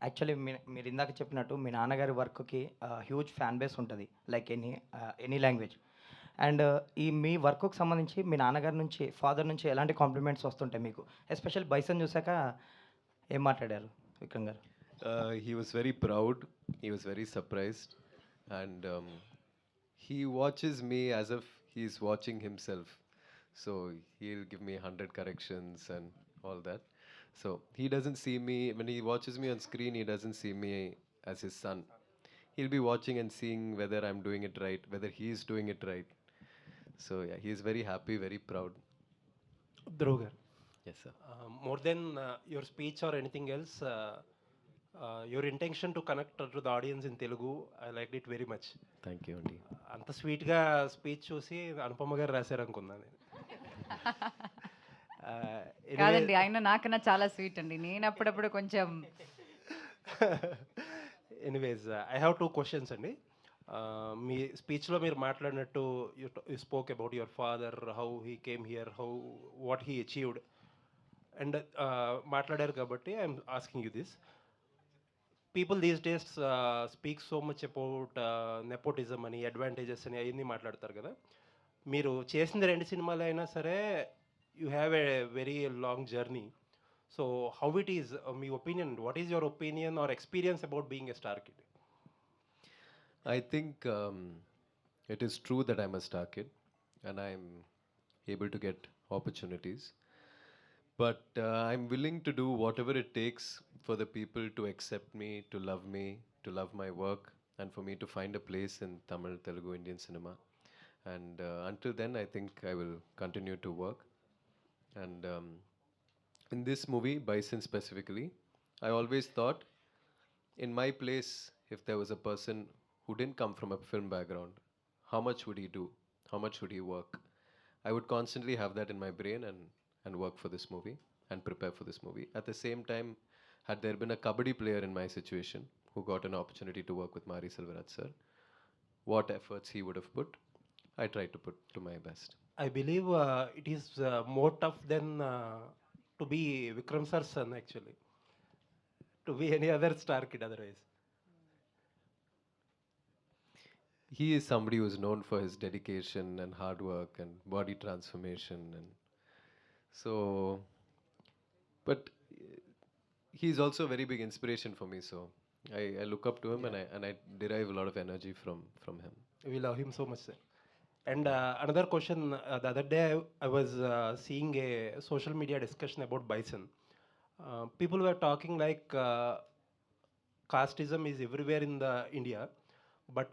Actually మీరు ఇందాక చెప్పినట్టు మీ నాన్నగారి వర్క్‌కి హ్యూజ్ ఫ్యాన్ బేస్ ఉంటది. Like any language. అండ్ ఈ మీ వర్క్‌కి సంబంధించి మీ నాన్నగారి నుంచి, ఫాదర్ నుంచి ఎలాంటి కాంప్లిమెంట్స్ వస్తుంటాయి మీకు? ఎస్పెషల్లీ 'బైసన్' చూసాక ఏం మాట్లాడారు విక్రమ్ గారు? He was very proud. He was very surprised, and he watches me as if he's watching himself. So he'll give me 100 corrections and all that. So he doesn't see me when he watches me on screen. He doesn't see me as his son. He'll be watching and seeing whether I'm doing it right, whether he's doing it right. So yeah, he's very happy, very proud. Dhruv garu, Yes, sir. more than your speech or anything else, your intention to connect to the audience in Telugu, I liked it very much. Thank you, Andy. అంత స్వీట్గా speech చూసి అనుపమ గారు రాశారు అనుకున్నా నేను. కాదండి, ఆయన నాకన్నా చాలా స్వీట్ అండి. నేను అప్పుడప్పుడు కొంచెం ఎనీవేస్ ఐ హ్యావ్ 2 క్వశ్చన్స్ అండి. మీ స్పీచ్లో మీరు మాట్లాడినట్టు you spoke about your father, how he came here, what he achieved, and మాట్లాడారు కాబట్టి I'm asking you this. People these days speak so much about nepotism అని, అడ్వాంటేజెస్ అని అవన్నీ మాట్లాడతారు కదా. మీరు చేసిన 2 సినిమాలు అయినా సరే you have a very long journey. So how it is, me opinion, what is your opinion or experience about being a star kid? I think it is true that I'm a star kid and I'm able to get opportunities. But I'm willing to do whatever it takes for the people to accept me, to love my work, and for me to find a place in Tamil, Telugu, Indian cinema. And until then, I think I will continue to work. And in this movie, Bison specifically, I always thought in my place, if there was a person who didn't come from a film background, how much would he do? How much would he work? I would constantly have that in my brain and work for this movie and prepare for this movie. At the same time, had there been a kabaddi player in my situation who got an opportunity to work with Mari Selvaraj sir, what efforts he would have put, I tried to put to my best. I believe it is more tough than to be Vikram sir's son actually, to be any other star kid otherwise. He is somebody who is known for his dedication and hard work and body transformation, and so, but he's also a very big inspiration for me, so I look up to him, and I derive a lot of energy from him. We love him so much, sir. And another question, the other day I was seeing a social media discussion about Bison. People were talking like casteism is everywhere in the India, but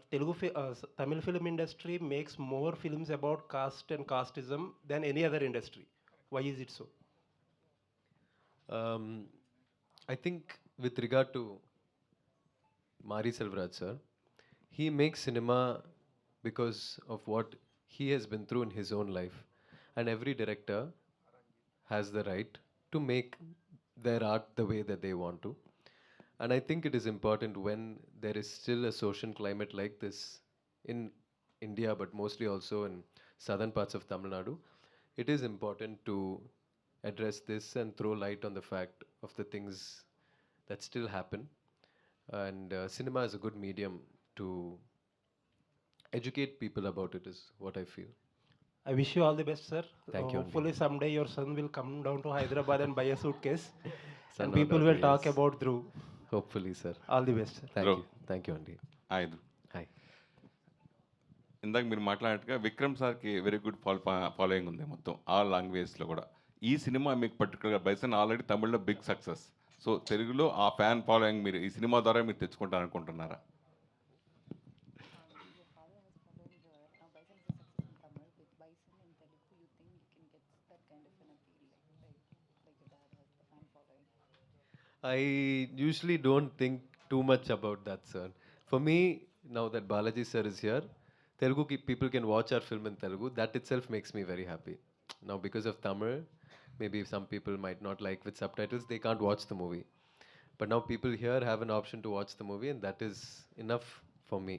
Tamil film industry makes more films about caste and casteism than any other industry. Why is it so? I think with regard to Mari Selvaraj sir, he makes cinema because of what he has been through in his own life, and every director has the right to make their art the way that they want to. And I think it is important when there is still a social climate like this in India, but mostly also in southern parts of Tamil Nadu, it is important to address this and throw light on the fact of the things that still happen. And cinema is a good medium to educate people about it, is what I feel. I wish you all the best, sir. Thank you, Hopefully someday your son will come down to Hyderabad and buy a suitcase Son and or people will daughter, talk yes. about Dhruv. Hopefully, sir. All the best, sir. Thank Dhruv. you. Thank you, Andy. ఐదు Hi. ఇందాక మీరు మాట్లాడినట్టుగా విక్రమ్ సార్కి very good following ఉంది మొత్తం all లాంగ్వేజ్లో కూడా. ఈ cinema మీకు పర్టికులర్గా బైసన్ ఆల్రెడీ తమిళ్లో బిగ్ సక్సెస్. సో తెలుగులో ఆ ఫ్యాన్ ఫాలోయింగ్ మీరు ఈ సినిమా ద్వారా మీరు తెచ్చుకుంటారనుకుంటున్నారా? I usually don't think too much about that, sir. For me, now that Balaji sir is here, people can watch our film in Telugu. That itself makes me very happy. Now, because of Tamil, maybe some people might not like with subtitles, they can't watch the movie. But now people here have an option to watch the movie, and that is enough for me.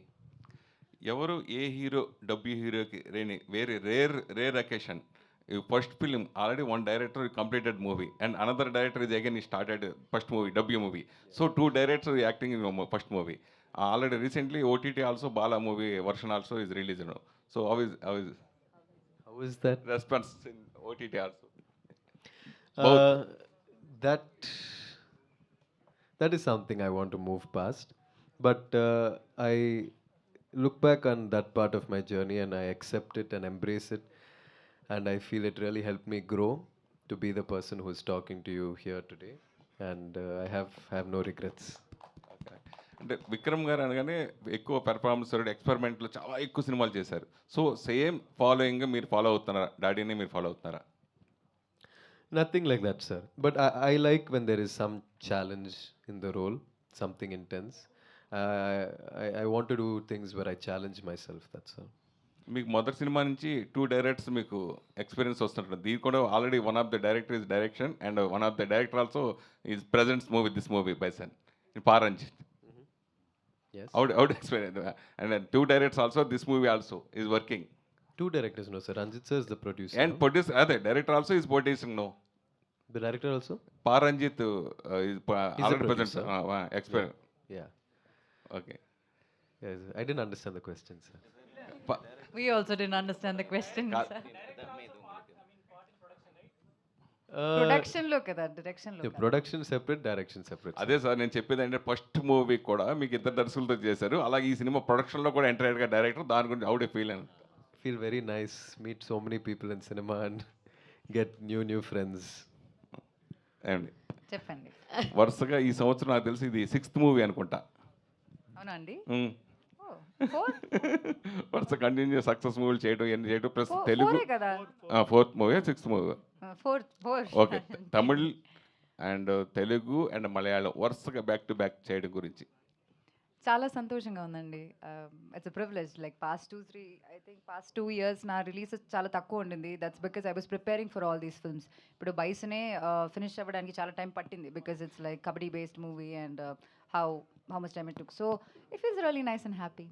ఎవరు ఏ hero డబ్బు హీరోకి వేరే rare occasion first film already one director completed movie and another director is again started first movie W movie. So two directors acting in first movie. Already recently OTT also Bala movie version also is release. So how is How is that? Response in OTT also? Uh, that that is something I want to move past. But I look back on that part of my journey and I accept it and embrace it. And I feel it really helped me grow to be the person who's talking to you here today. And I have no regrets. అంటే విక్రమ్ గారు అనగానే ఎక్కువ performance ఎక్స్పెరిమెంట్లు చాలా ఎక్కువ సినిమాలు చేశారు. So same following మీరు follow అవుతున్నారా? డాడీని మీరు ఫాలో అవుతున్నారా? Nothing like that, sir. But I like when there is some challenge in the role, something intense. I want to do things where I challenge myself, that's all. మీకు మొదటి cinema నుంచి two directors మీకు experience వస్తుంటుంది. దీని కూడా already one of the director is direction and one of the director also is presents movie this movie bison Paramjit. Yes. How to explain it? And then two directors also, this movie also is working. Two directors, no, sir. Ranjit sir is the producer. And no? produce, other director also is producing, no. The director also? Paranjit is the already present. producer. Expert. Yeah. Okay. Yes. I didn't understand the question, sir. We also didn't understand the question. sir. Production లో కదా, direction లో The కదా. production separate, direction separate. sir. అదే sir నేను చెప్పేది అంటే first movie కూడా మీకు ఇద్దరు దర్శకులతో చేశారు. అలాగే ఈ సినిమా ప్రొడక్షన్లో కూడా ఎంటైర్గా డైరెక్టర్, దాని గురించి అవుడే ఫీల్ అని. Feel very nice. Meet so many people in cinema and get new friends. ఏమండి చెప్పండి. వరుసగా ఈ సంవత్సరం నాకు తెలిసి ఇది 6th మూవీ అనుకుంటా. అవునా అండి? Mm. ఫోర్ వరుస కంటిన్యూ సక్సెస్ మూవీలు చేయడం ఎన్ని చేయడం ప్లస్ తెలుగు ఫోరే కదా. 4th movie 6th movie. Four okay. Tamil and Telugu and Malayalam వరుసగా బ్యాక్ టు బ్యాక్ చేయడం గురించి చాలా సంతోషంగా ఉందండి. It's privilege. Like past 2 years నా రిలీజెస్ చాలా తక్కువ ఉండింది. That's because I was preparing for all these films. ఇప్పుడు బైసనే ఫినిష్ అవ్వడానికి చాలా టైం పట్టింది because it's like kabaddi based movie and how much time it took. So it feels really nice and happy.